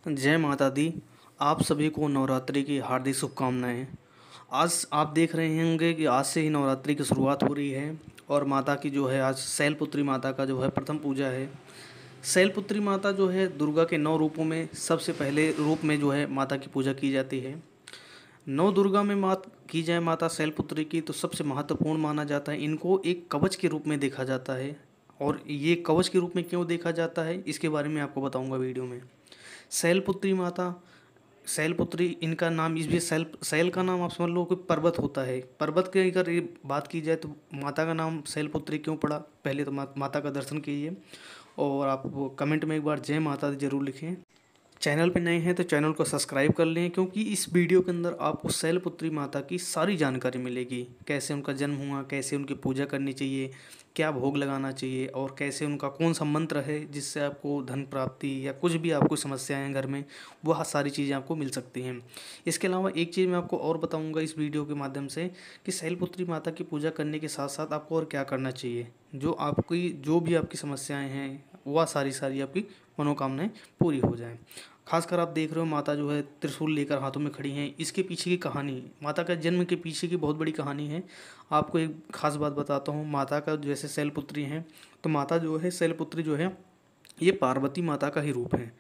जय माता दी। आप सभी को नवरात्रि की हार्दिक शुभकामनाएं। आज आप देख रहे होंगे कि आज से ही नवरात्रि की शुरुआत हो रही है और माता की जो है आज शैलपुत्री माता का जो है प्रथम पूजा है। शैलपुत्री माता जो है दुर्गा के 9 रूपों में सबसे पहले रूप में जो है माता की पूजा की जाती है। 9 दुर्गा में मात की जाए माता शैलपुत्री की तो सबसे महत्वपूर्ण माना जाता है। इनको एक कवच के रूप में देखा जाता है और ये कवच के रूप में क्यों देखा जाता है इसके बारे में आपको बताऊंगा वीडियो में। शैलपुत्री माता, शैलपुत्री इनका नाम इसलिए शैल का नाम आप समझ लो कि पर्वत होता है। पर्वत की अगर ये बात की जाए तो माता का नाम शैलपुत्री क्यों पड़ा, पहले तो माता का दर्शन कीजिए और आप वो कमेंट में एक बार जय माता दी जरूर लिखें। चैनल पे नए हैं तो चैनल को सब्सक्राइब कर लें क्योंकि इस वीडियो के अंदर आपको शैलपुत्री माता की सारी जानकारी मिलेगी। कैसे उनका जन्म हुआ, कैसे उनकी पूजा करनी चाहिए, क्या भोग लगाना चाहिए और कैसे उनका कौन सा मंत्र है जिससे आपको धन प्राप्ति या कुछ भी आपको समस्याएं हैं घर में, वह सारी चीज़ें आपको मिल सकती हैं। इसके अलावा एक चीज़ मैं आपको और बताऊँगा इस वीडियो के माध्यम से कि शैलपुत्री माता की पूजा करने के साथ साथ आपको और क्या करना चाहिए, जो भी आपकी समस्याएँ हैं वह सारी आपकी मनोकामनाएं पूरी हो जाएं। खासकर आप देख रहे हो माता जो है त्रिशूल लेकर हाथों में खड़ी हैं। इसके पीछे की कहानी, माता का जन्म के पीछे की बहुत बड़ी कहानी है। आपको एक खास बात बताता हूँ। माता का जैसे शैलपुत्री हैं तो माता जो है शैलपुत्री जो है ये पार्वती माता का ही रूप है।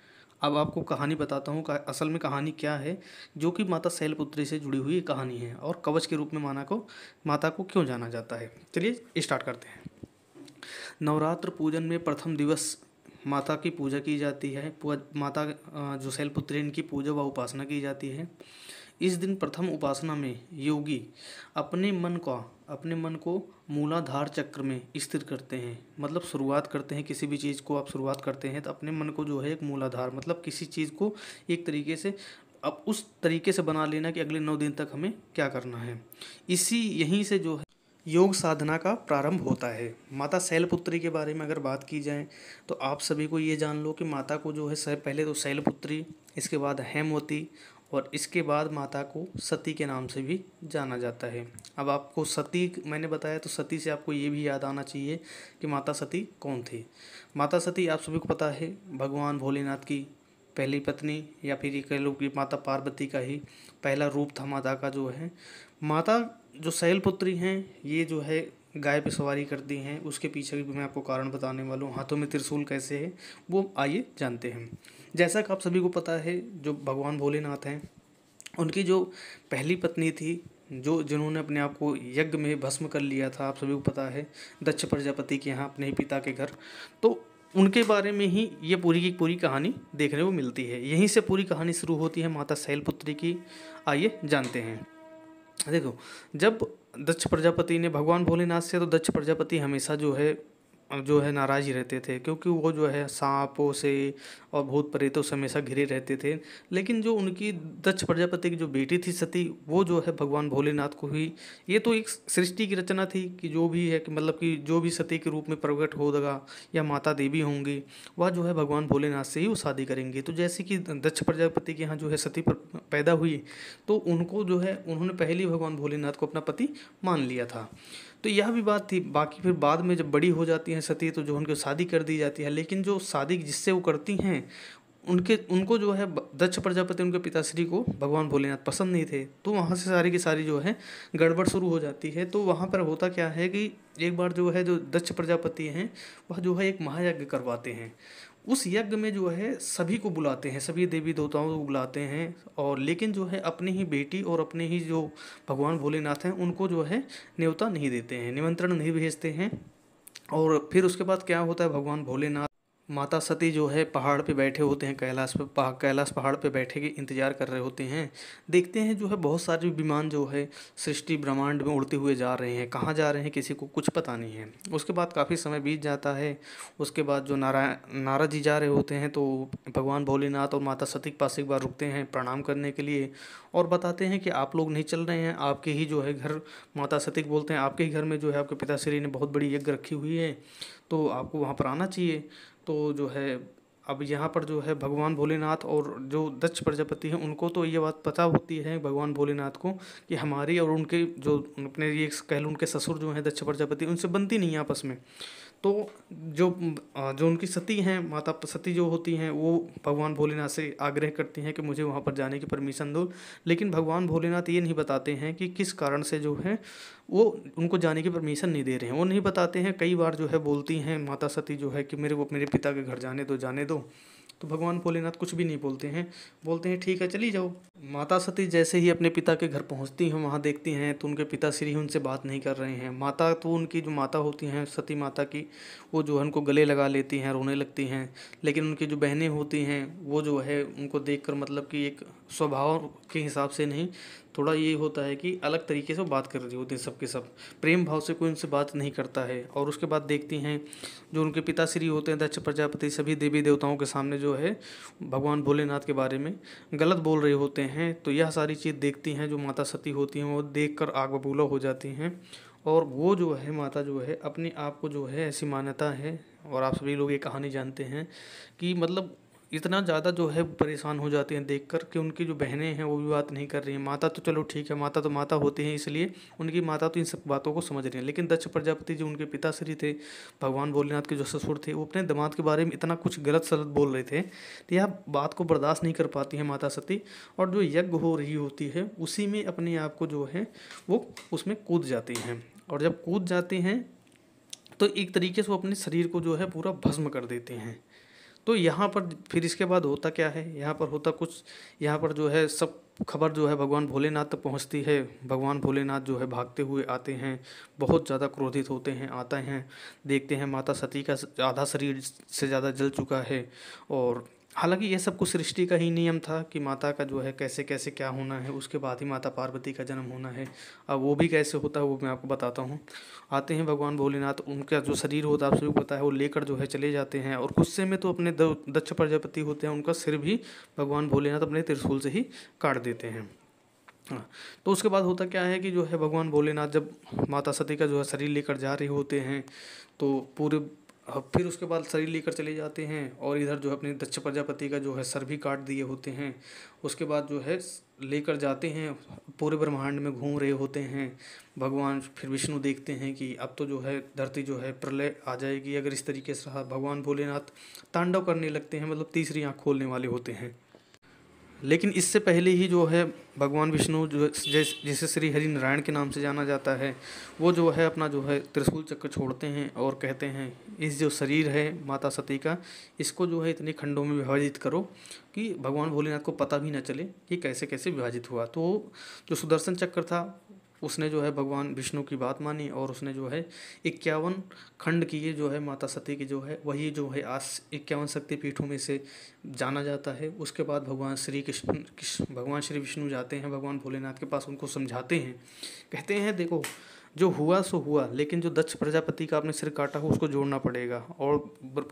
अब आपको कहानी बताता हूँ असल में कहानी क्या है, जो कि माता शैलपुत्री से जुड़ी हुई कहानी है और कवच के रूप में माता को क्यों जाना जाता है। चलिए स्टार्ट करते हैं। नवरात्र पूजन में प्रथम दिवस माता की पूजा की जाती है। माता जो शैलपुत्री इनकी पूजा व उपासना की जाती है। इस दिन प्रथम उपासना में योगी अपने मन को मूलाधार चक्र में स्थिर करते हैं। मतलब शुरुआत करते हैं, किसी भी चीज़ को आप शुरुआत करते हैं तो अपने मन को जो है एक मूलाधार, मतलब किसी चीज़ को एक तरीके से अब उस तरीके से बना लेना कि अगले 9 दिन तक हमें क्या करना है। यहीं से जो है योग साधना का प्रारंभ होता है। माता शैलपुत्री के बारे में अगर बात की जाए तो आप सभी को ये जान लो कि माता को जो है पहले तो शैलपुत्री, इसके बाद हेमवती और इसके बाद माता को सती के नाम से भी जाना जाता है। अब आपको सती मैंने बताया तो सती से आपको ये भी याद आना चाहिए कि माता सती कौन थी। माता सती आप सभी को पता है भगवान भोलेनाथ की पहली पत्नी या फिर ये कह लो कि माता पार्वती का ही पहला रूप था माता का जो है। माता जो शैलपुत्री हैं ये जो है गाय पे सवारी करती हैं, उसके पीछे भी मैं आपको कारण बताने वाला हूँ। हाथों में त्रिशूल कैसे है वो आइए जानते हैं। जैसा कि आप सभी को पता है जो भगवान भोलेनाथ हैं उनकी जो पहली पत्नी थी, जिन्होंने अपने आप को यज्ञ में भस्म कर लिया था, आप सभी को पता है दक्ष प्रजापति के यहाँ अपने ही पिता के घर, तो उनके बारे में ही ये पूरी की पूरी कहानी देखने को मिलती है। यहीं से पूरी कहानी शुरू होती है माता शैलपुत्री की। आइए जानते हैं। देखो, जब दक्ष प्रजापति ने भगवान भोलेनाथ से, तो दक्ष प्रजापति हमेशा जो है नाराज़ ही रहते थे क्योंकि वो जो है सांपों से और भूत प्रेतों से हमेशा घिरे रहते थे। लेकिन जो उनकी दक्ष प्रजापति की जो बेटी थी सती, वो जो है भगवान भोलेनाथ को ही, ये तो एक सृष्टि की रचना थी कि जो भी है कि मतलब कि जो भी सती के रूप में प्रकट होगा या माता देवी होंगी वह जो है भगवान भोलेनाथ से ही वो शादी करेंगी। तो जैसे कि दक्ष प्रजापति के यहाँ जो है सती पैदा हुई तो उनको जो है उन्होंने पहले ही भगवान भोलेनाथ को अपना पति मान लिया था। तो यह भी बात थी। बाकी फिर बाद में जब बड़ी हो जाती हैं सती तो जो उनकी शादी कर दी जाती है, लेकिन जो शादी जिससे वो करती हैं उनको जो है दक्ष प्रजापति उनके पिताश्री को भगवान भोलेनाथ पसंद नहीं थे। तो वहाँ से सारी की सारी जो है गड़बड़ शुरू हो जाती है। तो वहाँ पर होता क्या है कि एक बार जो है जो दक्ष प्रजापति हैं वह जो है एक महायज्ञ करवाते हैं। उस यज्ञ में जो है सभी को बुलाते हैं, सभी देवी देवताओं को बुलाते हैं और लेकिन जो है अपनी ही बेटी और अपने ही जो भगवान भोलेनाथ हैं उनको जो है न्योता नहीं देते हैं, निमंत्रण नहीं भेजते हैं। और फिर उसके बाद क्या होता है, भगवान भोलेनाथ माता सती जो है पहाड़ पे बैठे होते हैं, कैलाश पहाड़ पे बैठे के इंतजार कर रहे होते हैं। देखते हैं जो है बहुत सारे विमान जो है सृष्टि ब्रह्मांड में उड़ते हुए जा रहे हैं, कहाँ जा रहे हैं किसी को कुछ पता नहीं है। उसके बाद काफ़ी समय बीत जाता है। उसके बाद जो नारद जी जा रहे होते हैं तो भगवान भोलेनाथ और माता सती के पास एक बार रुकते हैं प्रणाम करने के लिए और बताते हैं कि आप लोग नहीं चल रहे हैं, आपके ही जो है घर, माता सती को बोलते हैं आपके ही घर में जो है आपके पिताश्री ने बहुत बड़ी यज्ञ रखी हुई है तो आपको वहाँ पर आना चाहिए। तो जो है अब यहाँ पर जो है भगवान भोलेनाथ और जो दक्ष प्रजापति हैं उनको तो ये बात पता होती है भगवान भोलेनाथ को कि हमारी और उनके जो अपने ये कह लो उनके ससुर जो हैं दक्ष प्रजापति, उनसे बनती नहीं है आपस में। तो जो उनकी सती हैं, माता सती जो होती हैं, वो भगवान भोलेनाथ से आग्रह करती हैं कि मुझे वहाँ पर जाने की परमिशन दो। लेकिन भगवान भोलेनाथ ये नहीं बताते हैं कि किस कारण से जो है वो उनको जाने की परमिशन नहीं दे रहे हैं, वो नहीं बताते हैं। कई बार जो है बोलती हैं माता सती जो है कि मेरे को मेरे पिता के घर जाने दो, जाने दो। तो भगवान भोलेनाथ कुछ भी नहीं बोलते हैं, बोलते हैं ठीक है चली जाओ। माता सती जैसे ही अपने पिता के घर पहुंचती हैं, वहां देखती हैं तो उनके पिता श्री उनसे बात नहीं कर रहे हैं। माता तो उनकी जो माता होती हैं सती माता की, वो जो है उनको गले लगा लेती हैं, रोने लगती हैं। लेकिन उनकी जो बहनें होती हैं वो जो है उनको देखकर मतलब कि एक स्वभाव के हिसाब से नहीं, थोड़ा ये होता है कि अलग तरीके से वो बात कर रही होती हैं, सबके सब प्रेम भाव से कोई उनसे बात नहीं करता है। और उसके बाद देखती हैं जो उनके पिताश्री होते हैं दक्ष प्रजापति, सभी देवी देवताओं के सामने जो है भगवान भोलेनाथ के बारे में गलत बोल रहे होते हैं। तो यह सारी चीज़ देखती हैं जो माता सती होती हैं, वो देख कर आग बबूला हो जाती हैं। और वो जो है माता जो है अपने आप को जो है ऐसी मान्यता है, और आप सभी लोग ये कहानी जानते हैं कि मतलब इतना ज़्यादा जो है परेशान हो जाते हैं देखकर कि उनकी जो बहनें हैं वो भी बात नहीं कर रही हैं। माता तो चलो ठीक है, माता तो माता होती हैं, इसलिए उनकी माता तो इन सब बातों को समझ रही हैं। लेकिन दक्ष प्रजापति जो उनके पिताश्री थे, भगवान भोलेनाथ के जो ससुर थे, वो अपने दामाद के बारे में इतना कुछ गलत सलत बोल रहे थे, तो यह बात को बर्दाश्त नहीं कर पाती हैं माता सती। और जो यज्ञ हो रही होती है उसी में अपने आप को जो है वो उसमें कूद जाती हैं। और जब कूद जाती हैं तो एक तरीके से वो अपने शरीर को जो है पूरा भस्म कर देते हैं। तो यहाँ पर फिर इसके बाद होता क्या है, यहाँ पर होता कुछ, यहाँ पर जो है सब खबर जो है भगवान भोलेनाथ तक पहुँचती है। भगवान भोलेनाथ जो है भागते हुए आते हैं, बहुत ज़्यादा क्रोधित होते हैं, आते हैं, देखते हैं माता सती का आधा शरीर से ज़्यादा जल चुका है। और हालांकि ये सब कुछ सृष्टि का ही नियम था कि माता का जो है कैसे कैसे क्या होना है, उसके बाद ही माता पार्वती का जन्म होना है। अब वो भी कैसे होता है वो मैं आपको बताता हूँ। आते हैं भगवान भोलेनाथ, उनका जो शरीर होता है आप सभी को पता है, वो लेकर जो है चले जाते हैं। और गुस्से में तो अपने दक्ष प्रजापति होते हैं, उनका सिर भी भगवान भोलेनाथ अपने त्रिशूल से ही काट देते हैं। हाँ, तो उसके बाद होता क्या है कि जो है भगवान भोलेनाथ जब माता सती का जो है शरीर लेकर जा रहे होते हैं, तो पूरे फिर उसके बाद शरीर लेकर चले जाते हैं और इधर जो है अपने दक्ष प्रजापति का जो है सर भी काट दिए होते हैं। उसके बाद जो है लेकर जाते हैं, पूरे ब्रह्मांड में घूम रहे होते हैं भगवान। फिर विष्णु देखते हैं कि अब तो जो है धरती जो है प्रलय आ जाएगी अगर इस तरीके से रहा। भगवान भोलेनाथ तांडव करने लगते हैं, मतलब तीसरी आँख खोलने वाले होते हैं। लेकिन इससे पहले ही जो है भगवान विष्णु जो जिसे श्री हरि नारायण के नाम से जाना जाता है, वो जो है अपना जो है त्रिशूल चक्र छोड़ते हैं और कहते हैं इस जो शरीर है माता सती का, इसको जो है इतने खंडों में विभाजित करो कि भगवान भोलेनाथ को पता भी ना चले कि कैसे कैसे विभाजित हुआ। तो जो सुदर्शन चक्र था उसने जो है भगवान विष्णु की बात मानी और उसने जो है 51 खंड किए, जो है माता सती की जो है वही जो है आज 51 शक्तिपीठों में से जाना जाता है। उसके बाद भगवान भगवान श्री विष्णु जाते हैं भगवान भोलेनाथ के पास, उनको समझाते हैं, कहते हैं देखो जो हुआ सो हुआ, लेकिन जो दक्ष प्रजापति का आपने सिर काटा हो उसको जोड़ना पड़ेगा। और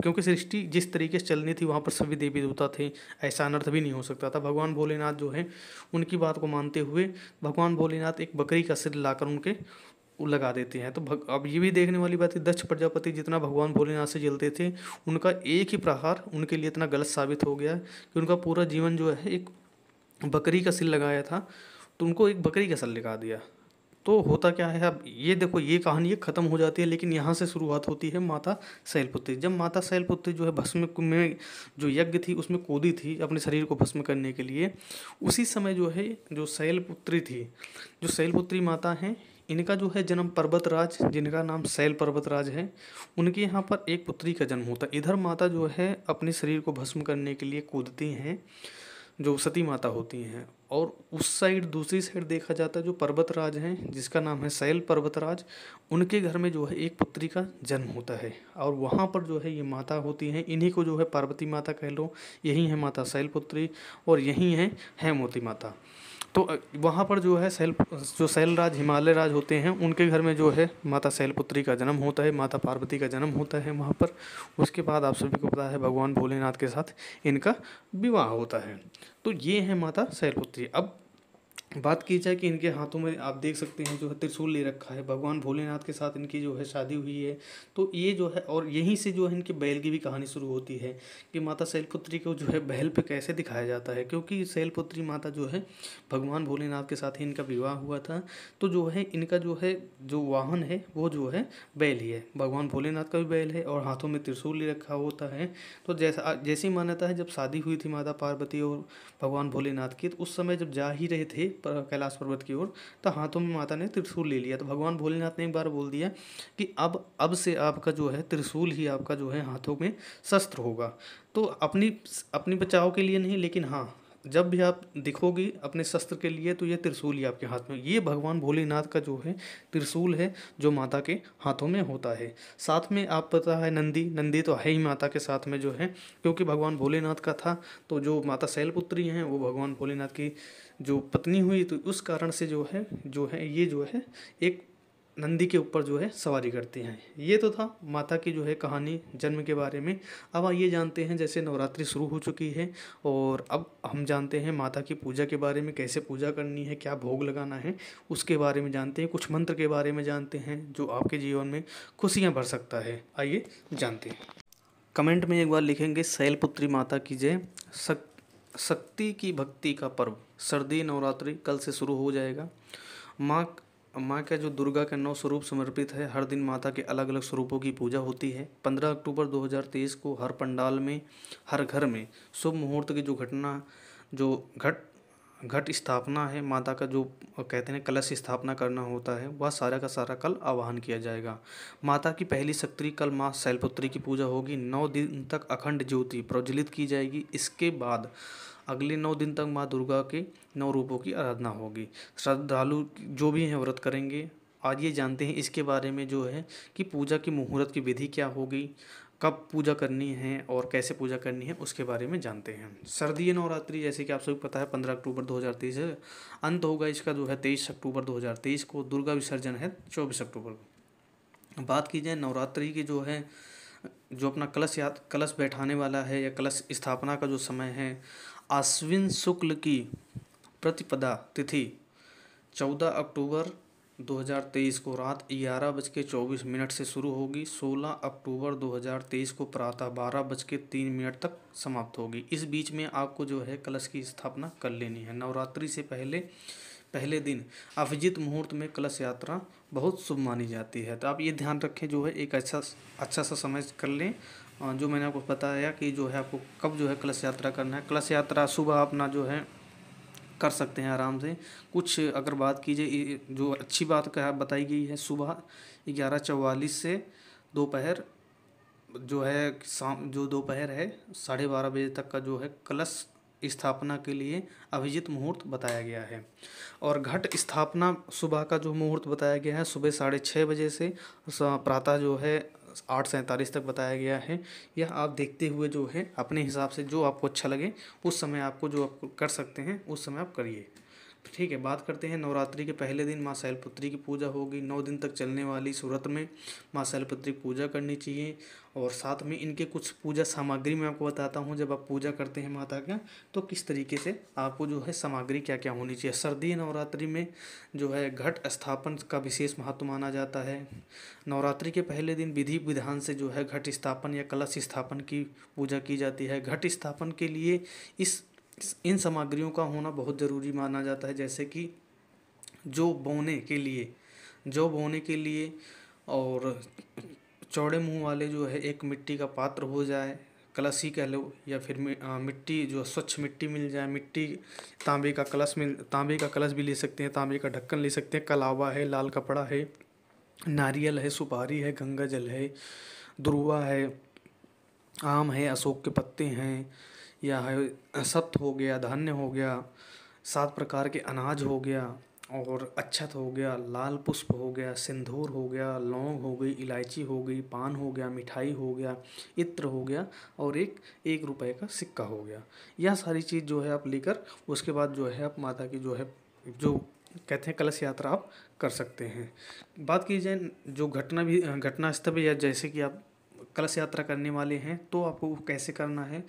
क्योंकि सृष्टि जिस तरीके से चलनी थी वहाँ पर सभी देवी देवता थे, ऐसा अनर्थ भी नहीं हो सकता था। भगवान भोलेनाथ जो है उनकी बात को मानते हुए भगवान भोलेनाथ एक बकरी का सिर लाकर उनके लगा देते हैं। तो अब ये भी देखने वाली बात है, दक्ष प्रजापति जितना भगवान भोलेनाथ से जलते थे, उनका एक ही प्रहार उनके लिए इतना गलत साबित हो गया कि उनका पूरा जीवन जो है एक बकरी का सिर लगाया था तो उनको एक बकरी का सिर लगा दिया। तो होता क्या है, अब ये देखो ये कहानी ये ख़त्म हो जाती है, लेकिन यहाँ से शुरुआत होती है माता शैलपुत्री। जब माता शैलपुत्री जो है भस्म में जो यज्ञ थी उसमें कूदी थी अपने शरीर को भस्म करने के लिए, उसी समय जो है जो शैलपुत्री थी, जो शैलपुत्री माता हैं, इनका जो है जन्म पर्वतराज, जिनका नाम शैल पर्वतराज है, उनके यहाँ पर एक पुत्री का जन्म होता है। इधर माता जो है अपने शरीर को भस्म करने के लिए कूदती हैं, जो सती माता होती हैं। और उस साइड दूसरी साइड देखा जाता है जो पर्वतराज हैं, जिसका नाम है शैल पर्वतराज, उनके घर में जो है एक पुत्री का जन्म होता है। और वहाँ पर जो है ये माता होती हैं, इन्हीं को जो है पार्वती माता कह लो, यही है माता शैलपुत्री और यही है हेमवती माता। तो वहाँ पर जो है जो शैलराज हिमालय राज होते हैं, उनके घर में जो है माता शैलपुत्री का जन्म होता है, माता पार्वती का जन्म होता है वहाँ पर। उसके बाद आप सभी को पता है भगवान भोलेनाथ के साथ इनका विवाह होता है। तो ये है माता शैलपुत्री। अब बात की जाए कि इनके हाथों में आप देख सकते हैं जो है त्रिशूल ले रखा है, भगवान भोलेनाथ के साथ इनकी जो है शादी हुई है। तो ये जो है, और यहीं से जो है इनके बैल की भी कहानी शुरू होती है कि माता शैलपुत्री को जो है बैल पे कैसे दिखाया जाता है, क्योंकि शैलपुत्री माता जो है भगवान भोलेनाथ के साथ ही इनका विवाह हुआ था। तो जो है इनका जो है जो वाहन है वो जो है बैल ही है, भगवान भोलेनाथ का भी बैल है और हाथों में त्रिशूल ले रखा होता है। तो जैसी मान्यता है, जब शादी हुई थी माता पार्वती और भगवान भोलेनाथ की, तो उस समय जब जा ही रहे थे कैलाश पर्वत की ओर, तो हाथों में माता ने त्रिशूल ले लिया। तो भगवान भोलेनाथ ने एक बार बोल दिया कि अब से आपका जो है त्रिशूल ही आपका जो है हाथों में शस्त्र होगा। तो अपनी अपनी बचाव के लिए नहीं, लेकिन हाँ, जब भी आप दिखोगी अपने शस्त्र के लिए तो ये त्रिशूल ही आपके हाथ में, ये भगवान भोलेनाथ का जो है त्रिशूल है जो माता के हाथों में होता है। साथ में आप पता है नंदी, नंदी तो है ही माता के साथ में जो है, क्योंकि भगवान भोलेनाथ का था। तो जो माता शैलपुत्री हैं वो भगवान भोलेनाथ की जो पत्नी हुई, तो उस कारण से जो है ये जो है एक नंदी के ऊपर जो है सवारी करते हैं। ये तो था माता की जो है कहानी जन्म के बारे में। अब आइए जानते हैं, जैसे नवरात्रि शुरू हो चुकी है और अब हम जानते हैं माता की पूजा के बारे में, कैसे पूजा करनी है, क्या भोग लगाना है, उसके बारे में जानते हैं। कुछ मंत्र के बारे में जानते हैं जो आपके जीवन में खुशियाँ भर सकता है। आइए जानते हैं। कमेंट में एक बार लिखेंगे शैलपुत्री माता की जय। शक्ति की भक्ति का पर्व शारदीय नवरात्रि कल से शुरू हो जाएगा। माँ माँ का जो दुर्गा के 9 स्वरूप समर्पित है, हर दिन माता के अलग अलग स्वरूपों की पूजा होती है। 15 अक्टूबर 2023 को हर पंडाल में, हर घर में शुभ मुहूर्त की जो घट स्थापना है, माता का जो कहते हैं कलश स्थापना करना होता है, वह सारा का सारा कल आवाहन किया जाएगा। माता की पहली शक्ति कल माँ शैलपुत्री की पूजा होगी। 9 दिन तक अखंड ज्योति प्रज्वलित की जाएगी। इसके बाद अगले 9 दिन तक माँ दुर्गा के 9 रूपों की आराधना होगी। श्रद्धालु जो भी हैं व्रत करेंगे। आज ये जानते हैं इसके बारे में जो है कि पूजा की मुहूर्त की विधि क्या होगी, कब पूजा करनी है और कैसे पूजा करनी है, उसके बारे में जानते हैं। शारदीय नवरात्रि जैसे कि आप सभी पता है 15 अक्टूबर 2023 है। अंत होगा इसका जो है 23 अक्टूबर 2023 को। दुर्गा विसर्जन है 24 अक्टूबर को। बात की जाए नवरात्रि की जो है, जो अपना कलश बैठाने वाला है या कलश स्थापना का जो समय है, आश्विन शुक्ल की प्रतिपदा तिथि 14 अक्टूबर 2023 को रात 11:24 से शुरू होगी। 16 अक्टूबर 2023 को प्रातः 12:03 तक समाप्त होगी। इस बीच में आपको जो है कलश की स्थापना कर लेनी है। नवरात्रि से पहले दिन अभिजित मुहूर्त में कलश यात्रा बहुत शुभ मानी जाती है। तो आप ये ध्यान रखें, जो है एक अच्छा सा समय कर लें। जो मैंने आपको बताया कि जो है आपको कब जो है कलश यात्रा करना है। कलश यात्रा सुबह अपना जो है कर सकते हैं आराम से। कुछ अगर बात कीजिए, जो अच्छी बात कहा बताई गई है, सुबह 11:44 से दोपहर जो है शाम जो दोपहर है 12:30 तक का जो है कलश स्थापना के लिए अभिजित मुहूर्त बताया गया है। और घट स्थापना सुबह का जो मुहूर्त बताया गया है सुबह 6:30 से प्रातः जो है 8:47 तक बताया गया है। यह आप देखते हुए जो है अपने हिसाब से जो आपको अच्छा लगे उस समय आपको जो आप कर सकते हैं उस समय आप करिए। ठीक है, बात करते हैं नवरात्रि के पहले दिन माँ शैलपुत्री की पूजा होगी। 9 दिन तक चलने वाली इस व्रत में माँ शैलपुत्री की पूजा करनी चाहिए। और साथ में इनके कुछ पूजा सामग्री मैं आपको बताता हूँ। जब आप पूजा करते हैं माता का, तो किस तरीके से आपको जो है सामग्री क्या क्या होनी चाहिए। शारदीय नवरात्रि में जो है घट स्थापन का विशेष महत्व माना जाता है। नवरात्रि के पहले दिन विधि विधान से जो है घट स्थापन या कलश स्थापन की पूजा की जाती है। घट स्थापन के लिए इन सामग्रियों का होना बहुत ज़रूरी माना जाता है, जैसे कि जौ बोने के लिए और चौड़े मुंह वाले जो है एक मिट्टी का पात्र हो जाए, कलश ही कह लो, या फिर मिट्टी जो स्वच्छ मिट्टी मिल जाए। मिट्टी तांबे का कलश भी ले सकते हैं, तांबे का ढक्कन ले सकते हैं, कलावा है, लाल कपड़ा है, नारियल है, सुपारी है, गंगा जल है, दुर्वा है, आम है, अशोक के पत्ते हैं, या है सत्त हो गया, धान्य हो गया, 7 प्रकार के अनाज हो गया, और अक्षत हो गया, लाल पुष्प हो गया, सिंदूर हो गया, लौंग हो गई, इलायची हो गई, पान हो गया, मिठाई हो गया, इत्र हो गया, और एक रुपए का सिक्का हो गया। यह सारी चीज़ जो है आप लेकर उसके बाद जो है आप माता की जो है जो कहते हैं कलश यात्रा आप कर सकते हैं। बात की जाए जो घटना स्थल या जैसे कि आप कलश यात्रा करने वाले हैं तो आपको कैसे करना है।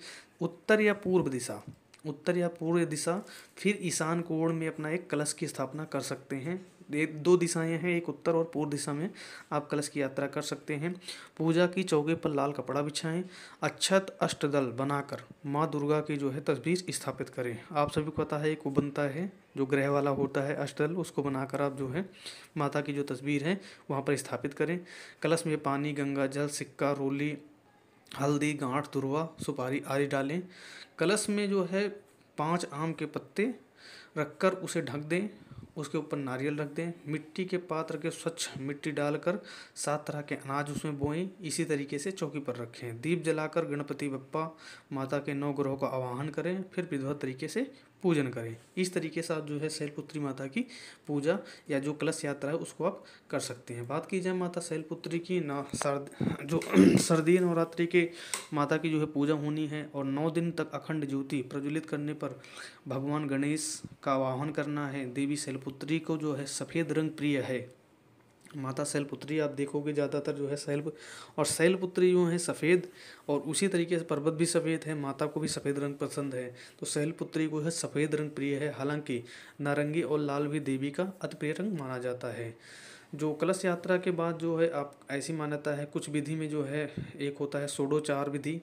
उत्तर या पूर्व दिशा, फिर ईशान कोण में अपना एक कलश की स्थापना कर सकते हैं। दो दिशाएं हैं, एक उत्तर और पूर्व दिशा में आप कलश की यात्रा कर सकते हैं। पूजा की चौके पर लाल कपड़ा बिछाएं। अक्षत अष्टदल बनाकर माँ दुर्गा की जो है तस्वीर स्थापित करें। आप सभी को पता है एक वो बनता है जो ग्रह वाला होता है अष्टदल, उसको बनाकर आप जो है माता की जो तस्वीर है वहाँ पर स्थापित करें। कलश में पानी, गंगा जल, सिक्का, रोली, हल्दी, गांठ, दुर्वा, सुपारी आदि डालें। कलश में जो है 5 आम के पत्ते रखकर उसे ढक दें। उसके ऊपर नारियल रख दें। मिट्टी के पात्र के स्वच्छ मिट्टी डालकर 7 तरह के अनाज उसमें बोएं। इसी तरीके से चौकी पर रखें। दीप जलाकर गणपति बप्पा माता के 9 ग्रहों का आवाहन करें, फिर विधिवत तरीके से पूजन करें। इस तरीके से आप जो है शैलपुत्री माता की पूजा या जो कलश यात्रा है उसको आप कर सकते हैं। बात की जाए माता शैलपुत्री की जो सर्दी नवरात्रि के माता की जो है पूजा होनी है और 9 दिन तक अखंड ज्योति प्रज्वलित करने पर भगवान गणेश का आवाहन करना है। देवी शैलपुत्री को जो है सफ़ेद रंग प्रिय है। माता शैलपुत्री आप देखोगे ज़्यादातर जो है शैलपुत्री जो है सफ़ेद, और उसी तरीके से पर्वत भी सफ़ेद है, माता को भी सफ़ेद रंग पसंद है, तो शैलपुत्री को है सफ़ेद रंग प्रिय है। हालांकि नारंगी और लाल भी देवी का अति प्रिय रंग माना जाता है। जो कलश यात्रा के बाद जो है आप ऐसी मान्यता है, कुछ विधि में जो है एक होता है षोडोचार विधि,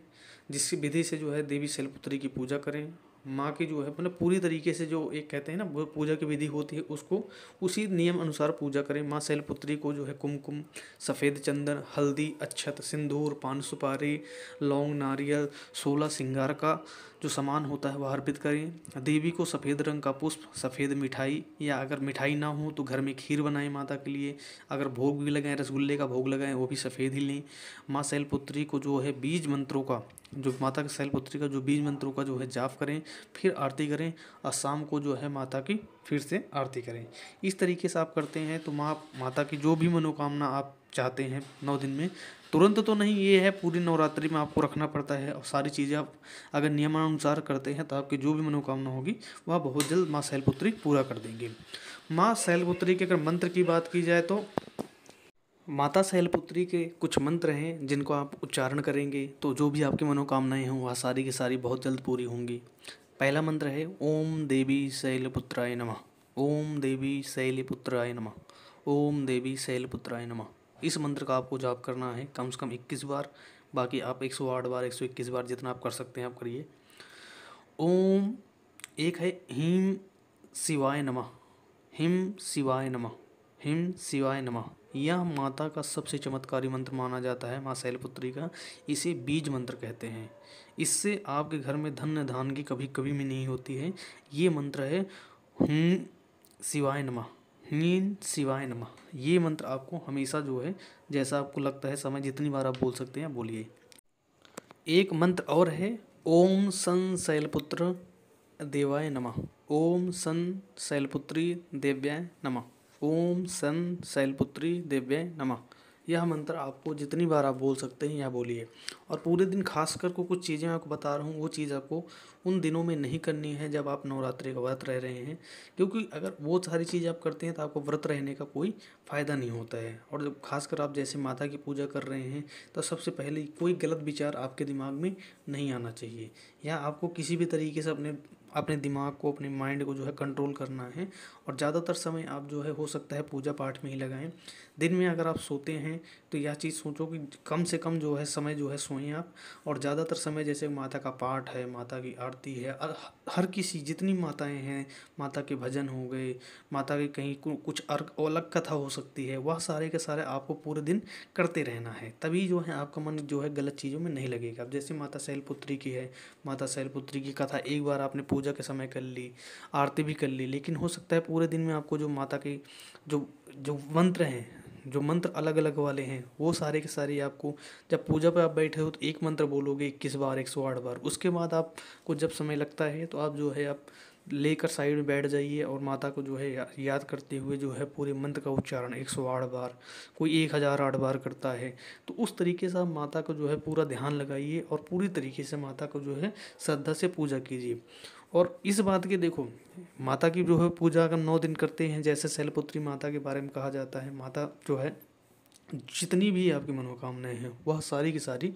जिस विधि से जो है देवी शैलपुत्री की पूजा करें। माँ की जो है मतलब पूरी तरीके से जो एक कहते हैं ना वो पूजा की विधि होती है, उसको उसी नियम अनुसार पूजा करें। माँ शैलपुत्री को जो है कुमकुम, सफ़ेद चंदन, हल्दी, अक्षत, सिंदूर, पान सुपारी, लौंग, नारियल, 16 श्रृंगार का जो सामान होता है वह अर्पित करें। देवी को सफ़ेद रंग का पुष्प, सफ़ेद मिठाई, या अगर मिठाई ना हो तो घर में खीर बनाएं माता के लिए। अगर भोग भी लगाएं, रसगुल्ले का भोग लगाएं, वो भी सफ़ेद ही लें। माँ शैलपुत्री को जो है बीज मंत्रों का, जो माता के शैलपुत्री का जो बीज मंत्रों का जो है जाप करें, फिर आरती करें और शाम को जो है माता की फिर से आरती करें। इस तरीके से आप करते हैं तो माता की जो भी मनोकामना आप चाहते हैं 9 दिन में, तुरंत तो नहीं, ये है पूरी नवरात्रि में आपको रखना पड़ता है, और सारी चीज़ें आप अगर नियमानुसार करते हैं तो आपकी जो भी मनोकामना होगी वह बहुत जल्द माँ शैलपुत्री पूरा कर देंगे। माँ शैलपुत्री के अगर मंत्र की बात की जाए तो माता शैलपुत्री के कुछ मंत्र हैं जिनको आप उच्चारण करेंगे तो जो भी आपकी मनोकामनाएं हों वह सारी की सारी बहुत जल्द पूरी होंगी। पहला मंत्र है ओम देवी शैलपुत्राय नमः। ओम देवी शैलपुत्राय नमः। ओम देवी शैलपुत्राय नमः। इस मंत्र का आपको जाप करना है कम से कम 21 बार, बाकी आप 108 बार 121 बार जितना आप कर सकते हैं आप करिए। ओम एक है हीम शिवाय नमः। हिम शिवाय नमः। हिम शिवाय नमः। यह माता का सबसे चमत्कारी मंत्र माना जाता है, माँ शैलपुत्री का। इसे बीज मंत्र कहते हैं। इससे आपके घर में धन धान की कभी कभी भी नहीं होती है। ये मंत्र है हुम शिवाय नमः। ह्रीं शिवाय नमः। ये मंत्र आपको हमेशा जो है जैसा आपको लगता है समय जितनी बार आप बोल सकते हैं बोलिए। एक मंत्र और है ओम सन शैलपुत्र देवाय नमः। ओम सन शैलपुत्री देव्याय नमः। ओम सन शैलपुत्री देव्याय नमः। यह मंत्र आपको जितनी बार आप बोल सकते हैं या बोलिए। और पूरे दिन खासकर को कुछ चीज़ें आपको बता रहा हूँ, वो चीज़ आपको उन दिनों में नहीं करनी है जब आप नवरात्रि का व्रत रह रहे हैं, क्योंकि अगर वो सारी चीज़ आप करते हैं तो आपको व्रत रहने का कोई फ़ायदा नहीं होता है। और जब खासकर आप जैसे माता की पूजा कर रहे हैं तो सबसे पहले कोई गलत विचार आपके दिमाग में नहीं आना चाहिए, या आपको किसी भी तरीके से अपने दिमाग को, अपने माइंड को जो है कंट्रोल करना है। और ज़्यादातर समय आप जो है हो सकता है पूजा पाठ में ही लगाएं। दिन में अगर आप सोते हैं तो यह चीज़ सोचो कि कम से कम जो है समय जो है सोएं आप। और ज़्यादातर समय जैसे माता का पाठ है, माता की आरती है, और हर किसी जितनी माताएं हैं, माता के भजन हो गए, माता की कहीं कुछ अलग कथा हो सकती है, वह सारे के सारे आपको पूरे दिन करते रहना है। तभी जो है आपका मन जो है गलत चीज़ों में नहीं लगेगा। अब जैसे माता शैलपुत्री की है, माता शैलपुत्री की कथा एक बार आपने पूजा के समय कर ली, आरती भी कर ली, लेकिन हो सकता है पूरे दिन में आपको जो माता के जो जो मंत्र हैं, जो मंत्र अलग अलग वाले हैं, वो सारे के सारे आपको जब पूजा पे आप बैठे हो तो एक मंत्र बोलोगे 21 बार 108 बार। उसके बाद आपको जब समय लगता है तो आप जो है आप लेकर साइड में बैठ जाइए और माता को जो है याद करते हुए जो है पूरे मंत्र का उच्चारण 108 बार, कोई 1008 बार करता है। तो उस तरीके से आप माता को जो है पूरा ध्यान लगाइए और पूरी तरीके से माता को जो है श्रद्धा से पूजा कीजिए। और इस बात के देखो, माता की जो है पूजा अगर 9 दिन करते हैं, जैसे शैलपुत्री माता के बारे में कहा जाता है, माता जो है जितनी भी आपकी मनोकामनाएं हैं वह सारी की सारी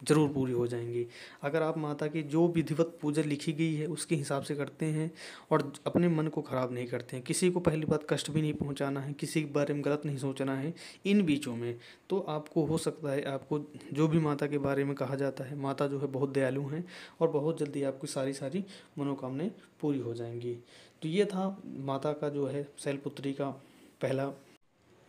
ज़रूर पूरी हो जाएंगी। अगर आप माता की जो विधिवत पूजा लिखी गई है उसके हिसाब से करते हैं और अपने मन को ख़राब नहीं करते हैं, किसी को पहली बात कष्ट भी नहीं पहुंचाना है, किसी के बारे में गलत नहीं सोचना है इन बीचों में, तो आपको हो सकता है, आपको जो भी माता के बारे में कहा जाता है, माता जो है बहुत दयालु हैं और बहुत जल्दी आपकी सारी सारी मनोकामनाएं पूरी हो जाएंगी। तो ये था माता का जो है शैलपुत्री का पहला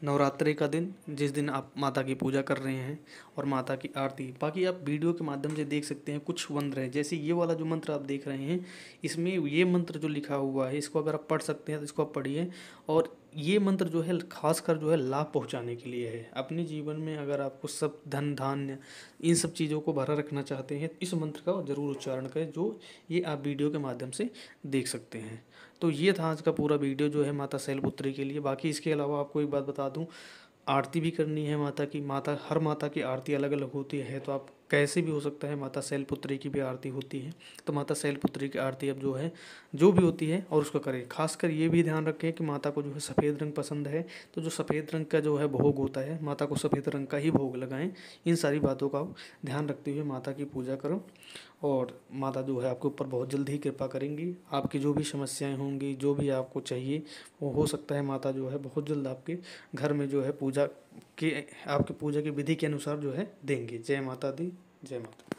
नवरात्रि का दिन, जिस दिन आप माता की पूजा कर रहे हैं और माता की आरती। बाकी आप वीडियो के माध्यम से देख सकते हैं कुछ मंत्र हैं, जैसे ये वाला जो मंत्र आप देख रहे हैं, इसमें ये मंत्र जो लिखा हुआ है इसको अगर आप पढ़ सकते हैं तो इसको आप पढ़िए। और ये मंत्र जो है खासकर जो है लाभ पहुंचाने के लिए है। अपने जीवन में अगर आपको सब धन धान्य इन सब चीज़ों को भरा रखना चाहते हैं, इस मंत्र का ज़रूर उच्चारण करें, जो ये आप वीडियो के माध्यम से देख सकते हैं। तो ये था आज का पूरा वीडियो जो है माता शैलपुत्री के लिए। बाकी इसके अलावा आपको एक बात बता दूं, आरती भी करनी है माता की। माता हर माता की आरती अलग अलग होती है, तो आप कैसे भी हो सकता है, माता शैलपुत्री की भी आरती होती है, तो माता शैलपुत्री की आरती अब जो है जो भी होती है और उसको करें। खासकर ये भी ध्यान रखें कि माता को जो है सफ़ेद रंग पसंद है, तो जो सफ़ेद रंग का जो है भोग होता है, माता को सफ़ेद रंग का ही भोग लगाएं। इन सारी बातों का आप ध्यान रखते हुए माता की पूजा करो और माता जो है आपके ऊपर बहुत जल्द ही कृपा करेंगी। आपकी जो भी समस्याएं होंगी, जो भी आपको चाहिए, वो हो सकता है माता जो है बहुत जल्द आपके घर में जो है पूजा के आपके पूजा की विधि के अनुसार जो है देंगी। जय माता दी, जय माता।